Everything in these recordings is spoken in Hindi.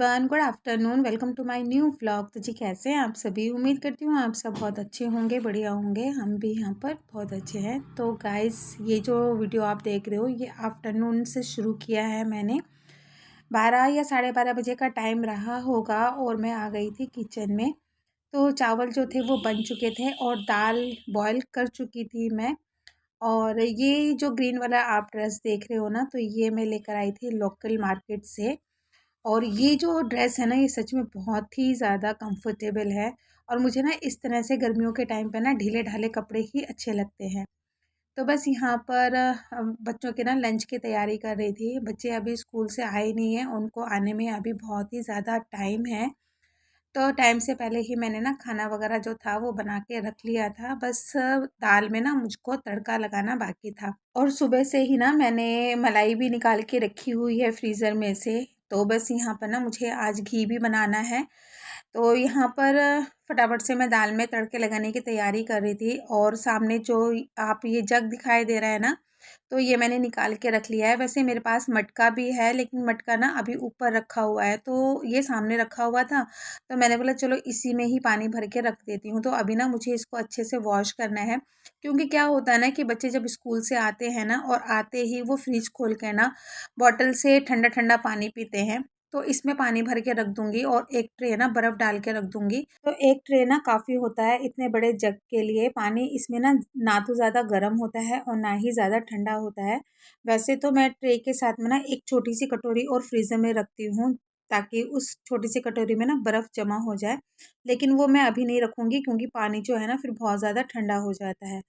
Everyone, good afternoon. Welcome to my new vlog. तो जी कैसे हैं आप सभी? उम्मीद करती हूँ आप सब बहुत अच्छे होंगे, बढ़िया होंगे। हम भी यहाँ पर बहुत अच्छे हैं। तो गाइस, ये जो वीडियो आप देख रहे हो ये आफ्टरनून से शुरू किया है मैंने। 12 या 12:30 बजे का टाइम रहा होगा और मैं आ गई थी किचन में। तो चावल जो थे वो बन चुके थे और दाल बॉयल कर चुकी थी मैं। और ये जो ग्रीन वाला आप ड्रेस देख रहे हो ना, तो ये मैं लेकर आई थी लोकल मार्केट से। और ये जो ड्रेस है ना, ये सच में बहुत ही ज़्यादा कंफर्टेबल है। और मुझे ना इस तरह से गर्मियों के टाइम पे ना ढीले ढाले कपड़े ही अच्छे लगते हैं। तो बस यहाँ पर बच्चों के ना लंच की तैयारी कर रही थी। बच्चे अभी स्कूल से आए नहीं हैं, उनको आने में अभी बहुत ही ज़्यादा टाइम है। तो टाइम से पहले ही मैंने ना खाना वगैरह जो था वो बना के रख लिया था। बस दाल में ना मुझको तड़का लगाना बाकी था। और सुबह से ही ना मैंने मलाई भी निकाल के रखी हुई है फ्रीज़र में से। तो बस यहाँ पर ना मुझे आज घी भी बनाना है। तो यहाँ पर फटाफट से मैं दाल में तड़के लगाने की तैयारी कर रही थी। और सामने जो आप ये जग दिखाई दे रहा है ना, तो ये मैंने निकाल के रख लिया है। वैसे मेरे पास मटका भी है, लेकिन मटका ना अभी ऊपर रखा हुआ है, तो ये सामने रखा हुआ था। तो मैंने बोला चलो इसी में ही पानी भर के रख देती हूँ। तो अभी ना मुझे इसको अच्छे से वॉश करना है। क्योंकि क्या होता है ना कि बच्चे जब स्कूल से आते हैं ना, और आते ही वो फ्रिज खोल के ना बॉटल से ठंडा ठंडा पानी पीते हैं। तो इसमें पानी भर के रख दूंगी और एक ट्रे ना बर्फ़ डाल के रख दूंगी। तो एक ट्रे ना काफ़ी होता है इतने बड़े जग के लिए। पानी इसमें ना ना तो ज़्यादा गर्म होता है और ना ही ज़्यादा ठंडा होता है। वैसे तो मैं ट्रे के साथ में ना एक छोटी सी कटोरी और फ्रीज़र में रखती हूँ, ताकि उस छोटी सी कटोरी में ना बर्फ़ जमा हो जाए। लेकिन वो मैं अभी नहीं रखूँगी, क्योंकि पानी जो है ना फिर बहुत ज़्यादा ठंडा हो जाता है।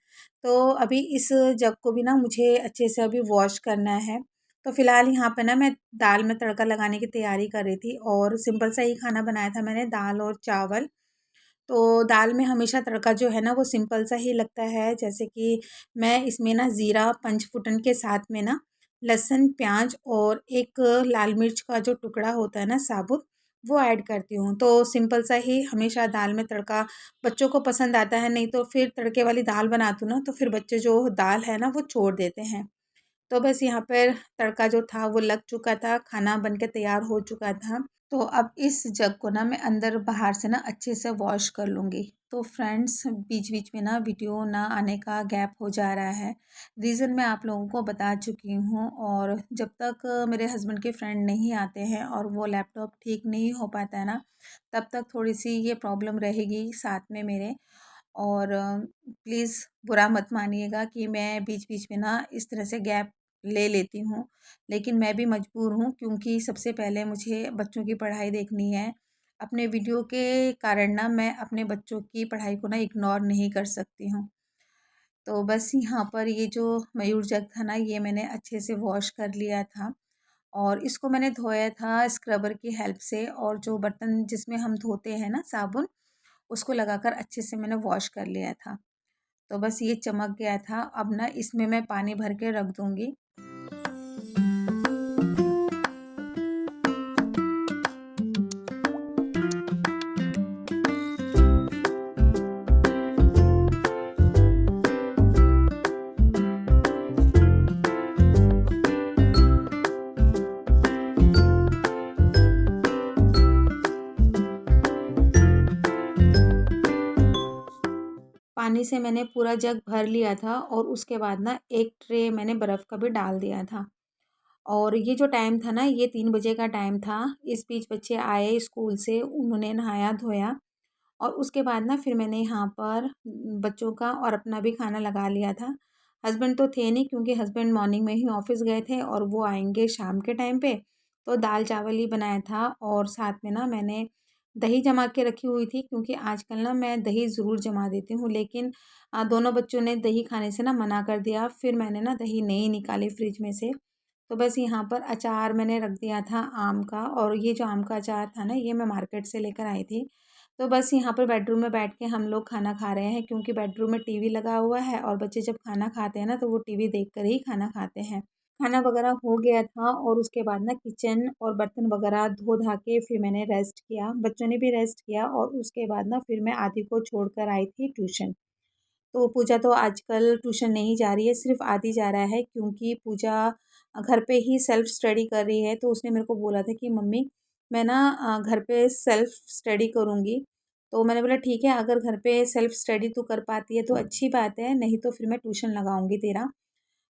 तो अभी इस जग को भी ना मुझे अच्छे से अभी वॉश करना है। तो फ़िलहाल यहाँ पे ना मैं दाल में तड़का लगाने की तैयारी कर रही थी और सिंपल सा ही खाना बनाया था मैंने, दाल और चावल। तो दाल में हमेशा तड़का जो है ना वो सिंपल सा ही लगता है। जैसे कि मैं इसमें ना ज़ीरा पंचफुटन के साथ में ना लहसुन, प्याज और एक लाल मिर्च का जो टुकड़ा होता है ना साबुत, वो ऐड करती हूँ। तो सिंपल सा ही हमेशा दाल में तड़का बच्चों को पसंद आता है। नहीं तो फिर तड़के वाली दाल बनाती हूँ ना, तो फिर बच्चे जो दाल है ना वो छोड़ देते हैं। तो बस यहाँ पर तड़का जो था वो लग चुका था, खाना बन के तैयार हो चुका था। तो अब इस जग को ना मैं अंदर बाहर से ना अच्छे से वॉश कर लूँगी। तो फ्रेंड्स, बीच बीच में ना वीडियो ना आने का गैप हो जा रहा है। रीज़न मैं आप लोगों को बता चुकी हूँ। और जब तक मेरे हस्बैंड के फ्रेंड नहीं आते हैं और वो लैपटॉप ठीक नहीं हो पाता है ना, तब तक थोड़ी सी ये प्रॉब्लम रहेगी साथ में मेरे। और प्लीज़ बुरा मत मानिएगा कि मैं बीच बीच में ना इस तरह से गैप ले लेती हूँ। लेकिन मैं भी मजबूर हूँ, क्योंकि सबसे पहले मुझे बच्चों की पढ़ाई देखनी है। अपने वीडियो के कारण ना मैं अपने बच्चों की पढ़ाई को ना इग्नोर नहीं कर सकती हूँ। तो बस यहाँ पर ये जो मयूर जग था ना, ये मैंने अच्छे से वॉश कर लिया था। और इसको मैंने धोया था स्क्रबर की हेल्प से। और जो बर्तन जिसमें हम धोते हैं ना साबुन, उसको लगाकर अच्छे से मैंने वॉश कर लिया था। तो बस ये चमक गया था। अब ना इसमें मैं पानी भर के रख दूँगी। पानी से मैंने पूरा जग भर लिया था और उसके बाद ना एक ट्रे मैंने बर्फ़ का भी डाल दिया था। और ये जो टाइम था ना, ये 3 बजे का टाइम था। इस बीच बच्चे आए स्कूल से, उन्होंने नहाया-धोया और उसके बाद ना फिर मैंने यहाँ पर बच्चों का और अपना भी खाना लगा लिया था। हस्बैंड तो थे नहीं, क्योंकि हस्बैंड मॉर्निंग में ही ऑफ़िस गए थे और वो आएँगे शाम के टाइम पे। तो दाल-चावल ही बनाया था। और साथ में ना मैंने दही जमा के रखी हुई थी, क्योंकि आजकल ना मैं दही ज़रूर जमा देती हूँ। लेकिन दोनों बच्चों ने दही खाने से ना मना कर दिया। फिर मैंने ना दही नहीं निकाली फ्रिज में से। तो बस यहाँ पर अचार मैंने रख दिया था आम का। और ये जो आम का अचार था ना, ये मैं मार्केट से लेकर आई थी। तो बस यहाँ पर बेडरूम में बैठ के हम लोग खाना खा रहे हैं, क्योंकि बेडरूम में टीवी लगा हुआ है और बच्चे जब खाना खाते हैं ना, तो वो टीवी देखकर ही खाना खाते हैं। खाना वगैरह हो गया था और उसके बाद ना किचन और बर्तन वगैरह धो धा के फिर मैंने रेस्ट किया। बच्चों ने भी रेस्ट किया और उसके बाद ना फिर मैं आदि को छोड़कर आई थी ट्यूशन। तो पूजा तो आजकल ट्यूशन नहीं जा रही है, सिर्फ़ आदि जा रहा है, क्योंकि पूजा घर पे ही सेल्फ स्टडी कर रही है। तो उसने मेरे को बोला था कि मम्मी, मैं ना घर पे सेल्फ स्टडी करूँगी। तो मैंने बोला ठीक है, अगर घर पे सेल्फ स्टडी तू कर पाती है तो अच्छी बात है, नहीं तो फिर मैं ट्यूशन लगाऊँगी तेरा।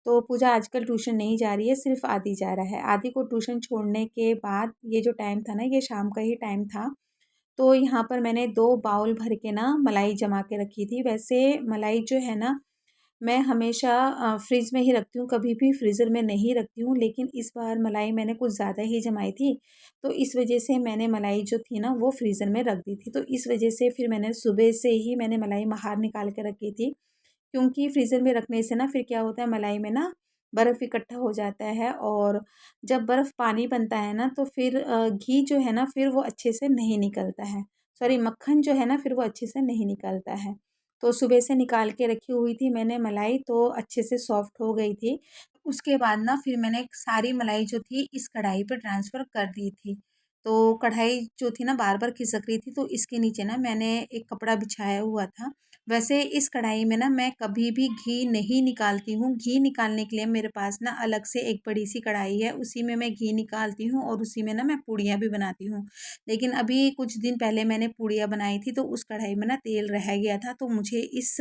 तो पूजा आजकल ट्यूशन नहीं जा रही है, सिर्फ़ आदि जा रहा है। आदि को ट्यूशन छोड़ने के बाद ये जो टाइम था ना, ये शाम का ही टाइम था। तो यहाँ पर मैंने 2 बाउल भर के ना मलाई जमा के रखी थी। वैसे मलाई जो है ना, मैं हमेशा फ्रिज में ही रखती हूँ, कभी भी फ्रीज़र में नहीं रखती हूँ। लेकिन इस बार मलाई मैंने कुछ ज़्यादा ही जमाई थी, तो इस वजह से मैंने मलाई जो थी ना वो फ्रीज़र में रख दी थी। तो इस वजह से फिर मैंने सुबह से ही मैंने मलाई बाहर निकाल के रखी थी, क्योंकि फ्रीज़र में रखने से ना फिर क्या होता है, मलाई में ना बर्फ़ इकट्ठा हो जाता है, और जब बर्फ़ पानी बनता है ना तो फिर घी जो है ना फिर वो अच्छे से नहीं निकलता है। सॉरी, मक्खन जो है ना फिर वो अच्छे से नहीं निकलता है। तो सुबह से निकाल के रखी हुई थी मैंने मलाई, तो अच्छे से सॉफ्ट हो गई थी। उसके बाद ना फिर मैंने सारी मलाई जो थी इस कढ़ाई पे ट्रांसफ़र कर दी थी। तो कढ़ाई जो थी ना बार-बार खिसक रही थी, तो इसके नीचे ना मैंने एक कपड़ा बिछाया हुआ था। वैसे इस कढ़ाई में ना मैं कभी भी घी नहीं निकालती हूँ। घी निकालने के लिए मेरे पास ना अलग से एक बड़ी-सी कढ़ाई है, उसी में मैं घी निकालती हूँ और उसी में ना मैं पूड़ियाँ भी बनाती हूँ। लेकिन अभी कुछ दिन पहले मैंने पूड़ियाँ बनाई थी, तो उस कढ़ाई में ना तेल रह गया था, तो मुझे इस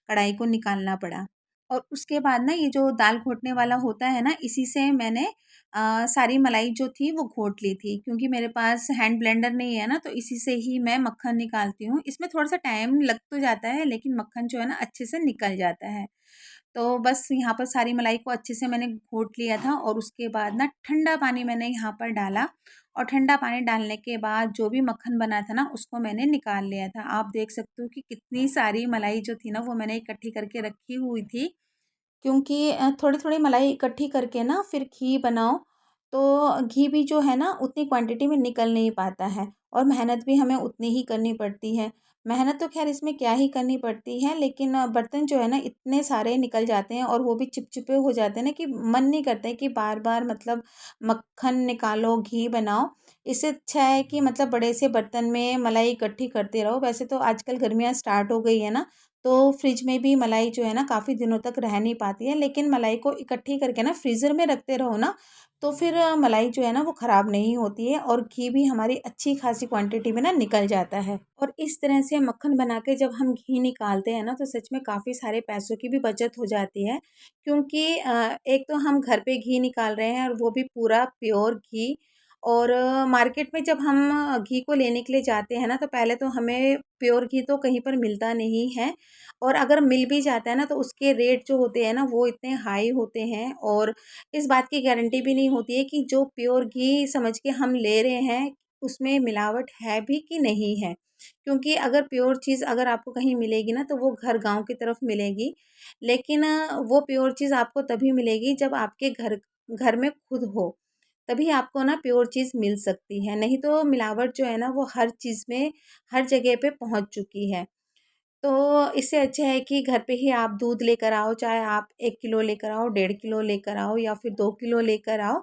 कढ़ाई को निकालना पड़ा। और उसके बाद ना ये जो दाल घोटने वाला होता है ना, इसी से मैंने सारी मलाई जो थी वो घोट ली थी, क्योंकि मेरे पास हैंड ब्लेंडर नहीं है ना, तो इसी से ही मैं मक्खन निकालती हूँ। इसमें थोड़ा-सा टाइम लग तो जाता है, लेकिन मक्खन जो है ना अच्छे से निकल जाता है। तो बस यहाँ पर सारी मलाई को अच्छे से मैंने घोट लिया था, और उसके बाद ना ठंडा पानी मैंने यहाँ पर डाला, और ठंडा पानी डालने के बाद जो भी मक्खन बना था ना उसको मैंने निकाल लिया था। आप देख सकते हो कि कितनी सारी मलाई जो थी ना वो मैंने इकट्ठी करके रखी हुई थी, क्योंकि थोड़ी-थोड़ी मलाई इकट्ठी करके ना फिर घी बनाओ, तो घी भी जो है ना उतनी क्वांटिटी में निकल नहीं पाता है, और मेहनत भी हमें उतनी ही करनी पड़ती है। मेहनत तो ख़ैर इसमें क्या ही करनी पड़ती है, लेकिन बर्तन जो है ना इतने सारे निकल जाते हैं, और वो भी चिपचिपे हो जाते हैं ना कि मन नहीं करता है कि बार-बार मतलब मक्खन निकालो, घी बनाओ। इससे अच्छा है कि मतलब बड़े से बर्तन में मलाई इकट्ठी करते रहो। वैसे तो आजकल गर्मियाँ स्टार्ट हो गई है ना, तो फ्रिज में भी मलाई जो है ना काफ़ी दिनों तक रह नहीं पाती है, लेकिन मलाई को इकट्ठी करके ना फ्रीज़र में रखते रहो ना, तो फिर मलाई जो है ना वो ख़राब नहीं होती है, और घी भी हमारी अच्छी खासी क्वांटिटी में ना निकल जाता है। और इस तरह से मक्खन बना के जब हम घी निकालते हैं ना, तो सच में काफ़ी सारे पैसों की भी बचत हो जाती है, क्योंकि एक तो हम घर पे घी निकाल रहे हैं, और वो भी पूरा प्योर घी। और मार्केट में जब हम घी को लेने के लिए जाते हैं ना, तो पहले तो हमें प्योर घी तो कहीं पर मिलता नहीं है, और अगर मिल भी जाता है ना तो उसके रेट जो होते हैं ना वो इतने हाई होते हैं, और इस बात की गारंटी भी नहीं होती है कि जो प्योर घी समझ के हम ले रहे हैं उसमें मिलावट है भी कि नहीं है। क्योंकि अगर प्योर चीज़ अगर आपको कहीं मिलेगी ना तो वो घर गाँव की तरफ मिलेगी, लेकिन वो प्योर चीज़ आपको तभी मिलेगी जब आपके घर घर में खुद हो, तभी आपको ना प्योर चीज़ मिल सकती है। नहीं तो मिलावट जो है ना वो हर चीज़ में, हर जगह पे पहुँच चुकी है। तो इससे अच्छा है कि घर पे ही आप दूध लेकर आओ, चाहे आप 1 किलो लेकर आओ, 1.5 किलो लेकर आओ, या फिर 2 किलो लेकर आओ।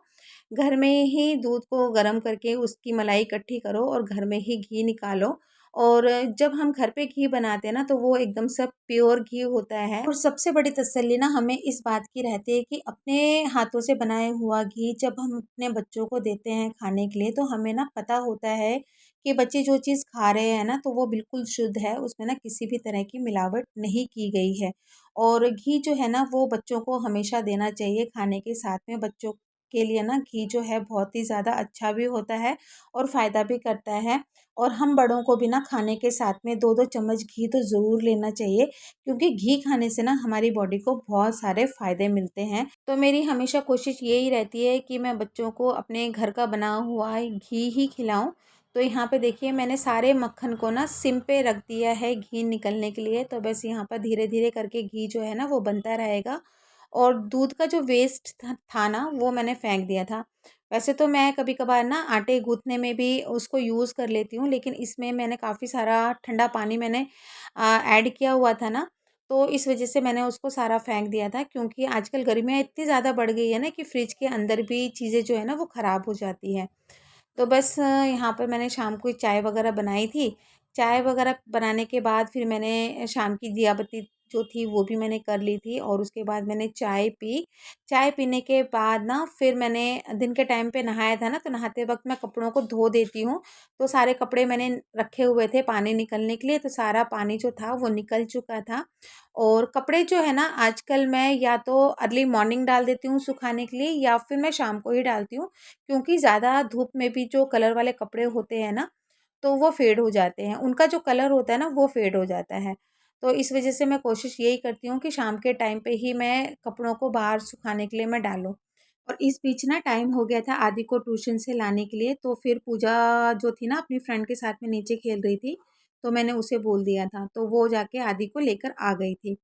घर में ही दूध को गर्म करके उसकी मलाई इकट्ठी करो, और घर में ही घी निकालो। और जब हम घर पे घी बनाते हैं ना तो वो एकदम से प्योर घी होता है, और सबसे बड़ी तसल्ली ना हमें इस बात की रहती है कि अपने हाथों से बनाया हुआ घी जब हम अपने बच्चों को देते हैं खाने के लिए, तो हमें ना पता होता है कि बच्चे जो चीज़ खा रहे हैं ना तो वो बिल्कुल शुद्ध है, उसमें ना किसी भी तरह की मिलावट नहीं की गई है। और घी जो है ना वो बच्चों को हमेशा देना चाहिए खाने के साथ में। बच्चों के लिए ना घी जो है बहुत ही ज़्यादा अच्छा भी होता है, और फ़ायदा भी करता है। और हम बड़ों को भी ना खाने के साथ में 2-2 चम्मच घी तो ज़रूर लेना चाहिए, क्योंकि घी खाने से ना हमारी बॉडी को बहुत सारे फ़ायदे मिलते हैं। तो मेरी हमेशा कोशिश यही रहती है कि मैं बच्चों को अपने घर का बना हुआ घी ही खिलाऊँ। तो यहाँ पे देखिए मैंने सारे मक्खन को ना सिम पे रख दिया है घी निकलने के लिए, तो बस यहाँ पर धीरे-धीरे करके घी जो है ना वो बनता रहेगा। और दूध का जो वेस्ट था ना वो मैंने फेंक दिया था। वैसे तो मैं कभी-कभार ना आटे गूँथने में भी उसको यूज़ कर लेती हूँ, लेकिन इसमें मैंने काफ़ी सारा ठंडा पानी मैंने ऐड किया हुआ था ना, तो इस वज़ह से मैंने उसको सारा फेंक दिया था, क्योंकि आजकल गर्मियाँ इतनी ज़्यादा बढ़ गई है ना कि फ्रिज के अंदर भी चीज़ें जो है ना वो ख़राब हो जाती हैं। तो बस यहाँ पर मैंने शाम को चाय वग़ैरह बनाई थी। चाय वग़ैरह बनाने के बाद फिर मैंने शाम की दिया बत्ती जो थी वो भी मैंने कर ली थी और उसके बाद मैंने चाय पी। चाय पीने के बाद ना फिर मैंने दिन के टाइम पे नहाया था ना, तो नहाते वक़्त मैं कपड़ों को धो देती हूँ। तो सारे कपड़े मैंने रखे हुए थे पानी निकलने के लिए, तो सारा पानी जो था वो निकल चुका था। और कपड़े जो है ना आजकल मैं या तो अर्ली मॉर्निंग डाल देती हूँ सुखाने के लिए या फिर मैं शाम को ही डालती हूँ, क्योंकि ज़्यादा धूप में भी जो कलर वाले कपड़े होते हैं ना, तो वो फेड हो जाते हैं। उनका जो कलर होता है ना वो फेड हो जाता है। तो इस वज़ह से मैं कोशिश यही करती हूँ कि शाम के टाइम पे ही मैं कपड़ों को बाहर सुखाने के लिए मैं डालूँ। और इस बीच ना टाइम हो गया था आदि को ट्यूशन से लाने के लिए, तो फिर पूजा जो थी ना अपनी फ्रेंड के साथ में नीचे खेल रही थी, तो मैंने उसे बोल दिया था, तो वो जाके आदि को लेकर आ गई थी।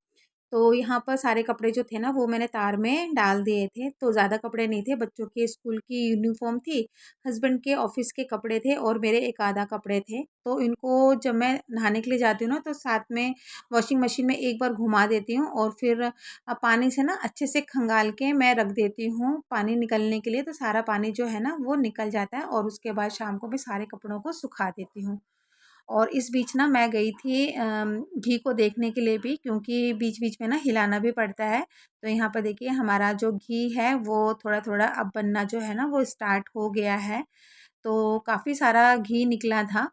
तो यहाँ पर सारे कपड़े जो थे ना वो मैंने तार में डाल दिए थे, तो ज़्यादा कपड़े नहीं थे, बच्चों के स्कूल की यूनिफ़ॉर्म थी, हस्बैंड के ऑफ़िस के कपड़े थे और मेरे एक आधा कपड़े थे। तो इनको जब मैं नहाने के लिए जाती हूँ ना तो साथ में वॉशिंग मशीन में एक बार घुमा देती हूँ और फिर पानी से ना अच्छे से खंगाल के मैं रख देती हूँ पानी निकलने के लिए, तो सारा पानी जो है ना वो निकल जाता है और उसके बाद शाम को मैं सारे कपड़ों को सुखा देती हूँ। और इस बीच ना मैं गई थी घी को देखने के लिए भी, क्योंकि बीच-बीच में ना हिलाना भी पड़ता है। तो यहाँ पर देखिए हमारा जो घी है वो थोड़ा-थोड़ा अब बनना जो है ना वो स्टार्ट हो गया है। तो काफ़ी सारा घी निकला था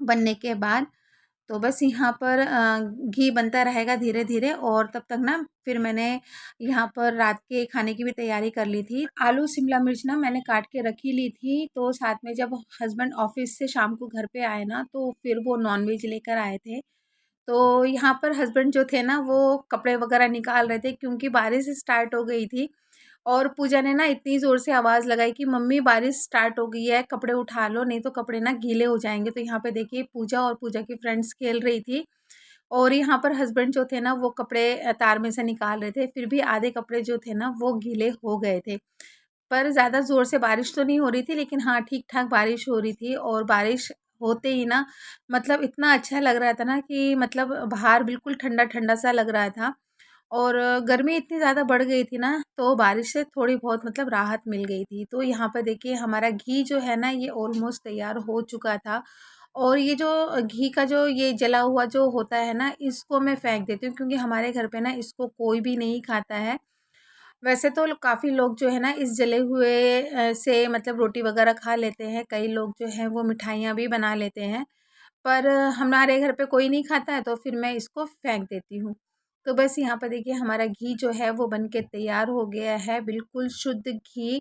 बनने के बाद। तो बस यहाँ पर घी बनता रहेगा धीरे-धीरे और तब तक ना फिर मैंने यहाँ पर रात के खाने की भी तैयारी कर ली थी। आलू, शिमला मिर्च ना मैंने काट के रख ही ली थी, तो साथ में जब हस्बैंड ऑफ़िस से शाम को घर पे आए ना, तो फिर वो नॉन-वेज लेकर आए थे। तो यहाँ पर हस्बैंड जो थे ना, वो कपड़े वग़ैरह निकाल रहे थे क्योंकि बारिश स्टार्ट हो गई थी। और पूजा ने ना इतनी ज़ोर से आवाज़ लगाई कि मम्मी बारिश स्टार्ट हो गई है, कपड़े उठा लो नहीं तो कपड़े ना गीले हो जाएँगे। तो यहाँ पे देखिए पूजा और पूजा की फ्रेंड्स खेल रही थी और यहाँ पर हस्बैंड जो थे ना वो कपड़े तार में से निकाल रहे थे। फिर भी आधे कपड़े जो थे ना वो गीले हो गए थे। पर ज़्यादा ज़ोर से बारिश तो नहीं हो रही थी, लेकिन हाँ, ठीक-ठाक बारिश हो रही थी और बारिश होते ही ना मतलब इतना अच्छा लग रहा था ना कि मतलब बाहर बिल्कुल ठंडा-ठंडा सा लग रहा था। और गर्मी इतनी ज़्यादा बढ़ गई थी ना, तो बारिश से थोड़ी बहुत मतलब राहत मिल गई थी। तो यहाँ पर देखिए हमारा घी जो है ना ये ऑलमोस्ट तैयार हो चुका था और ये जो घी का जो ये जला हुआ जो होता है ना, इसको मैं फेंक देती हूँ क्योंकि हमारे घर पे ना इसको कोई भी नहीं खाता है। वैसे तो काफ़ी लोग जो है ना इस जले हुए से मतलब रोटी वग़ैरह खा लेते हैं, कई लोग जो हैं वो मिठाइयाँ भी बना लेते हैं। पर हमारे घर पे कोई नहीं खाता है तो फिर मैं इसको फेंक देती हूँ। तो बस यहाँ पर देखिए हमारा घी जो है वो बन के तैयार हो गया है, बिल्कुल शुद्ध घी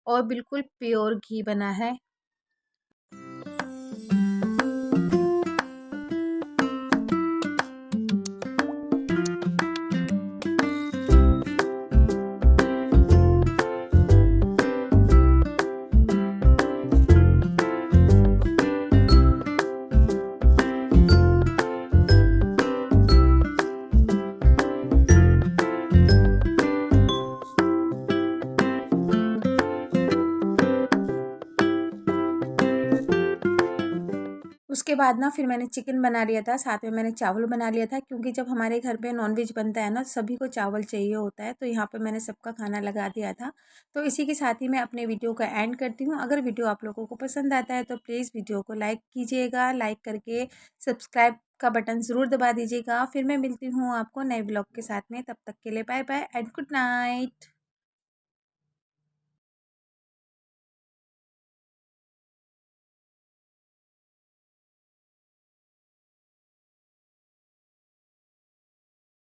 और बिल्कुल प्योर घी बना है। उसके बाद ना फिर मैंने चिकन बना लिया था, साथ में मैंने चावल बना लिया था क्योंकि जब हमारे घर पे नॉन-वेज बनता है ना, सभी को चावल चाहिए होता है, तो यहाँ पे मैंने सबका खाना लगा दिया था। तो इसी के साथ ही मैं अपने वीडियो का एंड करती हूँ। अगर वीडियो आप लोगों को पसंद आता है तो प्लीज़ वीडियो को लाइक कीजिएगा, लाइक करके सब्सक्राइब का बटन ज़रूर दबा दीजिएगा। फिर मैं मिलती हूँ आपको नए व्लॉग के साथ में, तब तक के लिए bye bye and good night.